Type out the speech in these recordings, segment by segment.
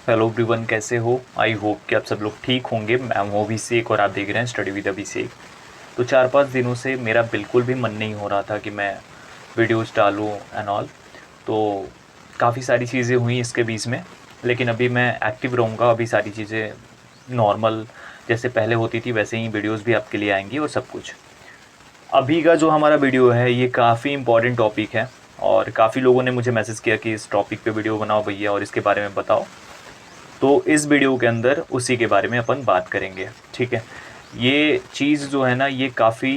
Hello everyone, कैसे हो? I hope कि आप सब लोग ठीक होंगे। मैं हूँ अभिषेक और आप देख रहे हैं स्टडी विद अभिषेक। तो 4-5 दिनों से मेरा बिल्कुल भी मन नहीं हो रहा था कि मैं वीडियोस डालूँ एंड ऑल। तो काफ़ी सारी चीज़ें हुई इसके बीच में, लेकिन अभी मैं एक्टिव रहूँगा। अभी सारी चीज़ें नॉर्मल जैसे पहले होती थी वैसे ही वीडियोज़ भी आपके लिए आएंगी और सब कुछ। अभी का जो हमारा वीडियो है ये काफ़ी इंपॉर्टेंट टॉपिक है और काफ़ी लोगों ने मुझे मैसेज किया कि इस टॉपिक पे वीडियो बनाओ भैया और इसके बारे में बताओ। तो इस वीडियो के अंदर उसी के बारे में अपन बात करेंगे, ठीक है। ये चीज़ जो है ना ये काफ़ी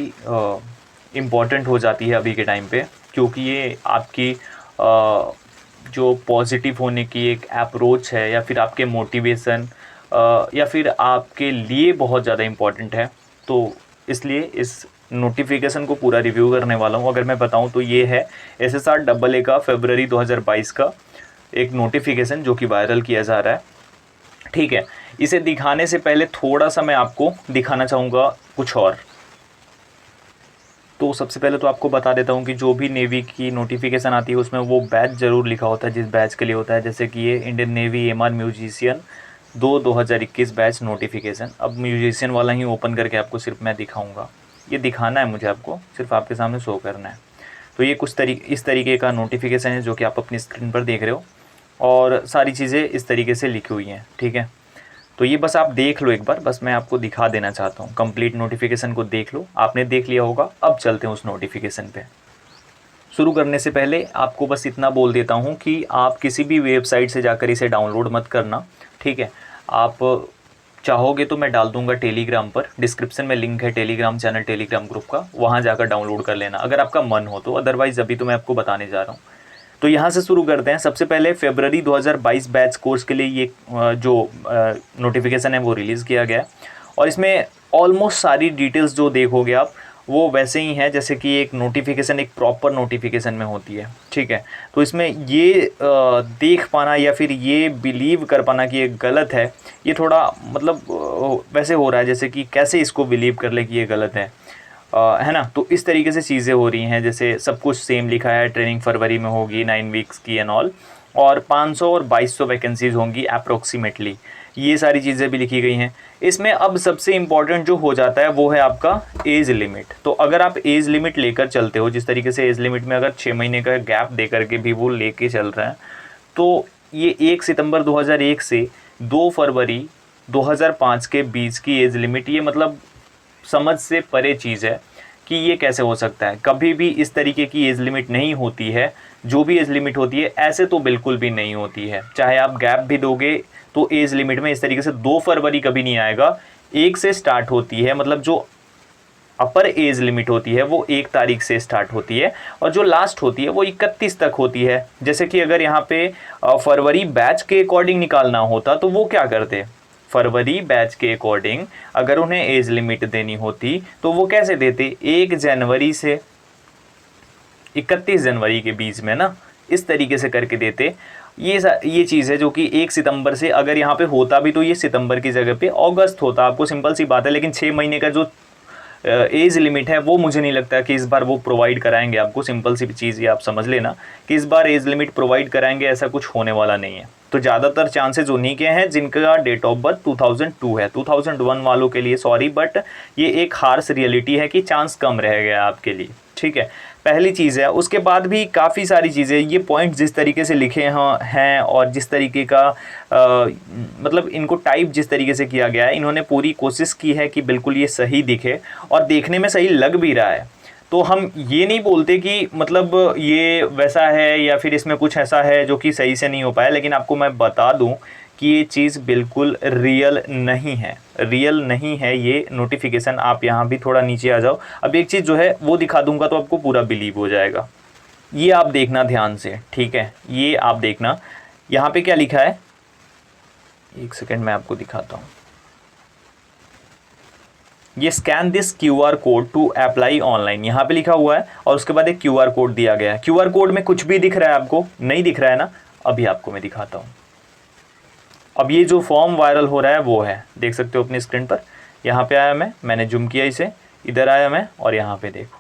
इम्पॉर्टेंट हो जाती है अभी के टाइम पे, क्योंकि ये आपकी जो पॉजिटिव होने की एक अप्रोच है या फिर आपके मोटिवेशन या फिर आपके लिए बहुत ज़्यादा इम्पॉर्टेंट है। तो इसलिए इस नोटिफिकेशन को पूरा रिव्यू करने वाला हूँ। अगर मैं बताऊँ तो ये है SSR AA का फरवरी 2022 का एक नोटिफिकेशन जो कि वायरल किया जा रहा है, ठीक है। इसे दिखाने से पहले थोड़ा सा मैं आपको दिखाना चाहूँगा कुछ और। तो सबसे पहले तो आपको बता देता हूँ कि जो भी नेवी की नोटिफिकेशन आती है उसमें वो बैच ज़रूर लिखा होता है जिस बैच के लिए होता है। जैसे कि ये Indian navy MR musician 2021 batch notification. अब म्यूजिशियन वाला ही ओपन करके आपको सिर्फ मैं दिखाऊँगा, ये दिखाना है मुझे, आपको सिर्फ आपके सामने शो करना है। तो ये इस तरीके का नोटिफिकेशन है जो कि आप अपनी स्क्रीन पर देख रहे हो और सारी चीज़ें इस तरीके से लिखी हुई हैं, ठीक है। तो ये बस आप देख लो एक बार, बस मैं आपको दिखा देना चाहता हूँ। कंप्लीट नोटिफिकेशन को देख लो, आपने देख लिया होगा। अब चलते हैं उस नोटिफिकेशन पे। शुरू करने से पहले आपको बस इतना बोल देता हूँ कि आप किसी भी वेबसाइट से जाकर इसे डाउनलोड मत करना, ठीक है। आप चाहोगे तो मैं डाल दूंगा टेलीग्राम पर, डिस्क्रिप्शन में लिंक है टेलीग्राम चैनल, टेलीग्राम ग्रुप का, वहाँ जाकर डाउनलोड कर लेना अगर आपका मन हो तो। अदरवाइज़ अभी तो मैं आपको बताने जा रहा हूँ। तो यहाँ से शुरू करते हैं। सबसे पहले फरवरी 2022 बैच कोर्स के लिए ये जो नोटिफिकेशन है वो रिलीज़ किया गया है और इसमें ऑलमोस्ट सारी डिटेल्स जो देखोगे आप वो वैसे ही है जैसे कि एक नोटिफिकेशन एक प्रॉपर नोटिफिकेशन में होती है, ठीक है। तो इसमें ये देख पाना या फिर ये बिलीव कर पाना कि ये गलत है, ये थोड़ा मतलब वैसे हो रहा है जैसे कि कैसे इसको बिलीव कर ले कि ये गलत है ना। तो इस तरीके से चीज़ें हो रही हैं, जैसे सब कुछ सेम लिखा है। ट्रेनिंग फरवरी में होगी 9 वीक्स की एंड ऑल, और 500 और 2200 वैकेंसीज़ होंगी अप्रोक्सीमेटली, ये सारी चीज़ें भी लिखी गई हैं। इसमें अब सबसे इम्पॉर्टेंट जो हो जाता है वो है आपका एज लिमिट। तो अगर आप एज लिमिट लेकर चलते हो, जिस तरीके से एज लिमिट में अगर 6 महीने का गैप दे करके भी वो लेके चल रहे हैं, तो ये 1 सितंबर 2001 से 2 फरवरी 2005 के बीच की एज लिमिट, ये मतलब समझ से परे चीज़ है कि ये कैसे हो सकता है। कभी भी इस तरीके की एज लिमिट नहीं होती है। जो भी एज लिमिट होती है ऐसे तो बिल्कुल भी नहीं होती है। चाहे आप गैप भी दोगे तो एज लिमिट में इस तरीके से 2 फरवरी कभी नहीं आएगा। 1 से स्टार्ट होती है, मतलब जो अपर एज लिमिट होती है वो 1 तारीख से स्टार्ट होती है और जो लास्ट होती है वो 31 तक होती है। जैसे कि अगर यहाँ पे फरवरी बैच के अकॉर्डिंग निकालना होता तो वो क्या करते, फरवरी बैच के अकॉर्डिंग अगर उन्हें एज लिमिट देनी होती तो वो कैसे देते, 1 जनवरी से 31 जनवरी के बीच में ना, इस तरीके से करके देते। ये चीज़ है जो कि 1 सितंबर से अगर यहाँ पे होता भी तो ये सितंबर की जगह पे अगस्त होता, आपको सिंपल सी बात है। लेकिन 6 महीने का जो एज लिमिट है वो मुझे नहीं लगता कि इस बार वो प्रोवाइड कराएंगे आपको। सिंपल सी चीज़ ये आप समझ लेना कि इस बार एज लिमिट प्रोवाइड कराएंगे, ऐसा कुछ होने वाला नहीं है। तो ज़्यादातर चांसेस उन्हीं के हैं जिनका डेट ऑफ बर्थ 2002 है। 2001 वालों के लिए सॉरी, बट ये एक हार्श रियलिटी है कि चांस कम रह गया आपके लिए, ठीक है। पहली चीज़ है। उसके बाद भी काफ़ी सारी चीज़ें, ये पॉइंट जिस तरीके से लिखे हैं और जिस तरीके का मतलब इनको टाइप जिस तरीके से किया गया है, इन्होंने पूरी कोशिश की है कि बिल्कुल ये सही दिखे और देखने में सही लग भी रहा है। तो हम ये नहीं बोलते कि मतलब ये वैसा है या फिर इसमें कुछ ऐसा है जो कि सही से नहीं हो पाया, लेकिन आपको मैं बता दूं कि ये चीज़ बिल्कुल रियल नहीं है, रियल नहीं है ये नोटिफिकेशन। आप यहाँ भी थोड़ा नीचे आ जाओ, अब एक चीज़ जो है वो दिखा दूंगा तो आपको पूरा बिलीव हो जाएगा। ये आप देखना ध्यान से, ठीक है। ये आप देखना यहाँ पे क्या लिखा है, एक सेकेंड मैं आपको दिखाता हूँ। ये scan this QR code to apply online, यहाँ पे लिखा हुआ है और उसके बाद एक QR कोड दिया गया है। QR कोड में कुछ भी दिख रहा है आपको, नहीं दिख रहा है ना? अभी आपको मैं दिखाता हूँ। अब ये जो फॉर्म वायरल हो रहा है वो है, देख सकते हो अपनी स्क्रीन पर। यहाँ पे आया मैंने जूम किया इसे, इधर आया मैं और यहाँ पे देखो,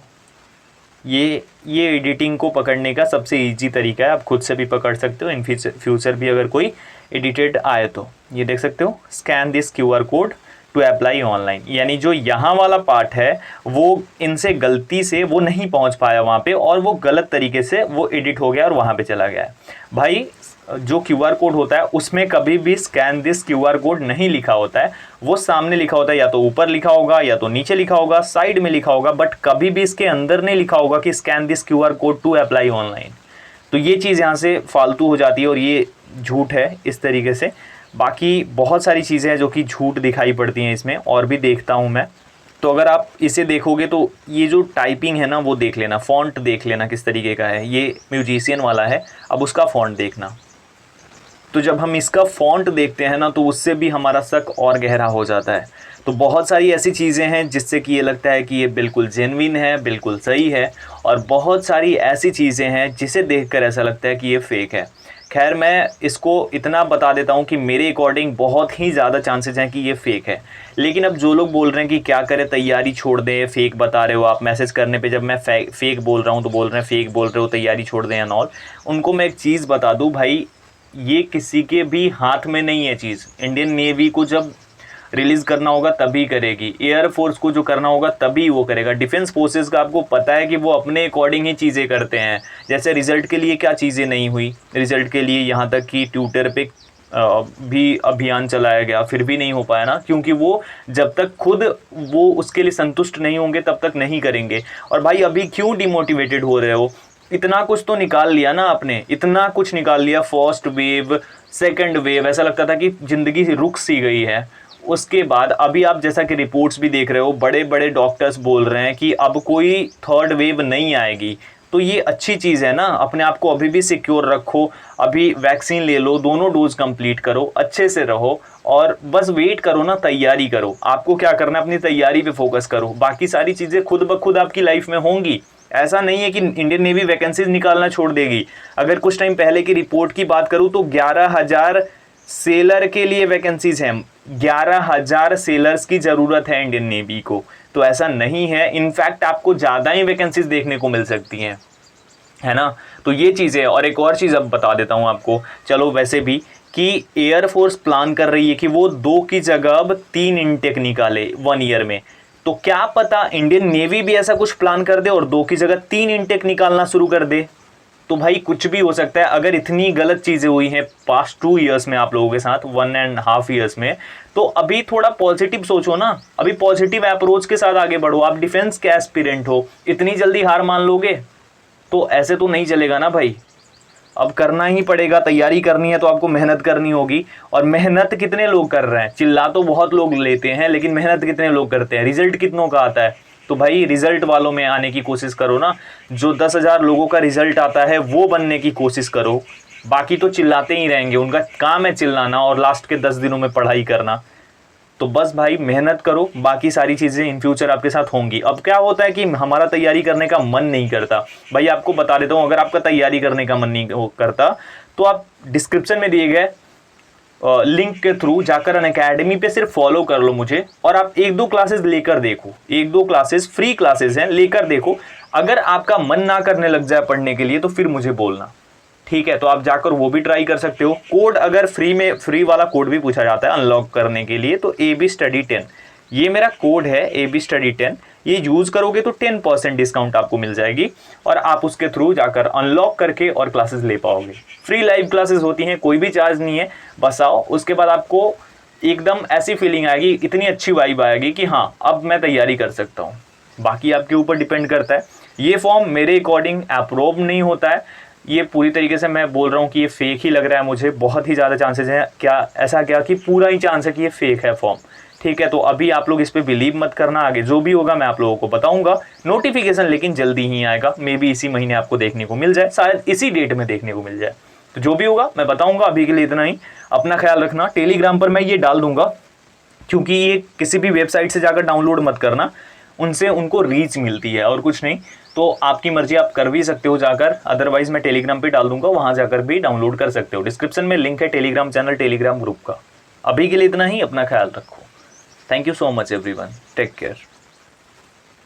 ये एडिटिंग को पकड़ने का सबसे इजी तरीका है। आप खुद से भी पकड़ सकते हो, इन फ्यूचर भी अगर कोई एडिटेड आए तो ये देख सकते हो, scan this QR code to apply online, यानी जो यहाँ वाला पार्ट है वो इनसे गलती से वो नहीं पहुँच पाया वहाँ पे और वो गलत तरीके से वो एडिट हो गया और वहाँ पे चला गया है। भाई जो QR कोड होता है उसमें कभी भी स्कैन दिस QR कोड नहीं लिखा होता है, वो सामने लिखा होता है, या तो ऊपर लिखा होगा या तो नीचे लिखा होगा, साइड में लिखा होगा, बट कभी भी इसके अंदर नहीं लिखा होगा कि scan this QR code to apply online. तो ये चीज़ यहाँ से फालतू हो जाती है और ये झूठ है इस तरीके से। बाकी बहुत सारी चीज़ें हैं जो कि झूठ दिखाई पड़ती हैं इसमें, और भी देखता हूँ मैं। तो अगर आप इसे देखोगे तो ये जो टाइपिंग है ना वो देख लेना, फ़ॉन्ट देख लेना किस तरीके का है। ये म्यूजिशियन वाला है, अब उसका फ़ॉन्ट देखना। तो जब हम इसका फ़ॉन्ट देखते हैं ना तो उससे भी हमारा शक और गहरा हो जाता है। तो बहुत सारी ऐसी चीज़ें हैं जिससे कि ये लगता है कि ये बिल्कुल जेन्युइन है, बिल्कुल सही है, और बहुत सारी ऐसी चीज़ें हैं जिसे देखकर ऐसा लगता है कि ये फ़ेक है। खैर मैं इसको इतना बता देता हूँ कि मेरे अकॉर्डिंग बहुत ही ज़्यादा चांसेस हैं कि ये फ़ेक है। लेकिन अब जो लोग बोल रहे हैं कि क्या करें, तैयारी छोड़ दें, फ़ेक बता रहे हो आप, मैसेज करने पे जब मैं फ़ेक बोल रहा हूँ तो बोल रहे हैं फ़ेक बोल रहे हो, तैयारी छोड़ दें एंड ऑल, उनको मैं एक चीज़ बता दूँ भाई, ये किसी के भी हाथ में नहीं है चीज़। इंडियन नेवी को जब रिलीज़ करना होगा तभी करेगी, एयरफोर्स को जो करना होगा तभी वो करेगा। डिफेंस फोर्सेस का आपको पता है कि वो अपने अकॉर्डिंग ही चीज़ें करते हैं। जैसे रिज़ल्ट के लिए क्या चीज़ें नहीं हुई, रिज़ल्ट के लिए यहाँ तक कि ट्विटर पे भी अभियान चलाया गया, फिर भी नहीं हो पाया ना, क्योंकि वो जब तक खुद वो उसके लिए संतुष्ट नहीं होंगे तब तक नहीं करेंगे। और भाई अभी क्यों डिमोटिवेटेड हो रहे हो, इतना कुछ तो निकाल लिया ना आपने, इतना कुछ निकाल लिया, फर्स्ट वेव, सेकंड वेव, ऐसा लगता था कि ज़िंदगी रुक सी गई है। उसके बाद अभी आप जैसा कि रिपोर्ट्स भी देख रहे हो, बड़े बड़े डॉक्टर्स बोल रहे हैं कि अब कोई थर्ड वेव नहीं आएगी। तो ये अच्छी चीज़ है ना, अपने आप को अभी भी सिक्योर रखो, अभी वैक्सीन ले लो, दोनों डोज कंप्लीट करो, अच्छे से रहो और बस वेट करो ना, तैयारी करो। आपको क्या करना है, अपनी तैयारी पे फोकस करो, बाकी सारी चीज़ें खुद ब खुद आपकी लाइफ में होंगी। ऐसा नहीं है कि इंडियन नेवी वैकेंसीज निकालना छोड़ देगी। अगर कुछ टाइम पहले की रिपोर्ट की बात करूँ तो 11,000 सेलर के लिए वैकेंसीज हैं, 11,000 सेलर्स की ज़रूरत है इंडियन नेवी को। तो ऐसा नहीं है, इनफैक्ट आपको ज़्यादा ही वैकेंसीज देखने को मिल सकती हैं, है ना। तो ये चीज़ है। और एक और चीज़ अब बता देता हूँ आपको, चलो वैसे भी, कि एयरफोर्स प्लान कर रही है कि वो 2 की जगह अब 3 इनटेक निकाले 1 ईयर में। तो क्या पता इंडियन नेवी भी ऐसा कुछ प्लान कर दे और 2 की जगह 3 इनटेक निकालना शुरू कर दे। तो भाई कुछ भी हो सकता है। अगर इतनी गलत चीज़ें हुई हैं पास्ट 2 ईयर्स में आप लोगों के साथ, 1.5 ईयर्स में, तो अभी थोड़ा पॉजिटिव सोचो ना, अभी पॉजिटिव अप्रोच के साथ आगे बढ़ो। आप डिफेंस के एस्पिरेंट हो, इतनी जल्दी हार मान लोगे तो ऐसे तो नहीं चलेगा ना भाई। अब करना ही पड़ेगा, तैयारी करनी है तो आपको मेहनत करनी होगी। और मेहनत कितने लोग कर रहे हैं, चिल्ला तो बहुत लोग लेते हैं लेकिन मेहनत कितने लोग करते हैं, रिजल्ट कितनों का आता है। तो भाई रिजल्ट वालों में आने की कोशिश करो ना, जो 10,000 लोगों का रिजल्ट आता है वो बनने की कोशिश करो। बाकी तो चिल्लाते ही रहेंगे, उनका काम है चिल्लाना और लास्ट के 10 दिनों में पढ़ाई करना। तो बस भाई मेहनत करो, बाकी सारी चीज़ें इन फ्यूचर आपके साथ होंगी। अब क्या होता है कि हमारा तैयारी करने का मन नहीं करता, भाई आपको बता देता हूँ, अगर आपका तैयारी करने का मन नहीं करता तो आप डिस्क्रिप्शन में दिए गए लिंक के थ्रू जाकर अनअकैडमी पे सिर्फ फॉलो कर लो मुझे, और आप 1-2 क्लासेस लेकर देखो, 1-2 क्लासेस फ्री क्लासेस हैं, लेकर देखो। अगर आपका मन ना करने लग जाए पढ़ने के लिए तो फिर मुझे बोलना, ठीक है। तो आप जाकर वो भी ट्राई कर सकते हो। कोड अगर फ्री वाला कोड भी पूछा जाता है अनलॉक करने के लिए, तो AB Study 10, ये मेरा कोड है AB Study 10, ये यूज़ करोगे तो 10% डिस्काउंट आपको मिल जाएगी और आप उसके थ्रू जाकर अनलॉक करके और क्लासेस ले पाओगे। फ्री लाइव क्लासेस होती हैं, कोई भी चार्ज नहीं है, बस आओ। उसके बाद आपको एकदम ऐसी फीलिंग आएगी, इतनी अच्छी वाइब आएगी कि हाँ अब मैं तैयारी कर सकता हूँ। बाकी आपके ऊपर डिपेंड करता है। ये फॉर्म मेरे अकॉर्डिंग अप्रूव नहीं होता है, ये पूरी तरीके से मैं बोल रहा हूँ कि ये फेक ही लग रहा है मुझे। बहुत ही ज़्यादा चांसेस हैं, क्या कि पूरा ही चांस है कि ये फेक है फॉर्म, ठीक है। तो अभी आप लोग इस पे बिलीव मत करना, आगे जो भी होगा मैं आप लोगों को बताऊंगा। नोटिफिकेशन लेकिन जल्दी ही आएगा, मे बी इसी महीने आपको देखने को मिल जाए, शायद इसी डेट में देखने को मिल जाए। तो जो भी होगा मैं बताऊंगा, अभी के लिए इतना ही। अपना ख्याल रखना। टेलीग्राम पर मैं ये डाल दूंगा, क्योंकि ये किसी भी वेबसाइट से जाकर डाउनलोड मत करना, उनसे उनको रीच मिलती है और कुछ नहीं। तो आपकी मर्जी, आप कर भी सकते हो जाकर, अदरवाइज मैं टेलीग्राम पे डाल दूंगा, वहां जाकर भी डाउनलोड कर सकते हो। डिस्क्रिप्शन में लिंक है टेलीग्राम चैनल, टेलीग्राम ग्रुप का। अभी के लिए इतना ही, अपना ख्याल रखो। Thank you so much everyone, take care.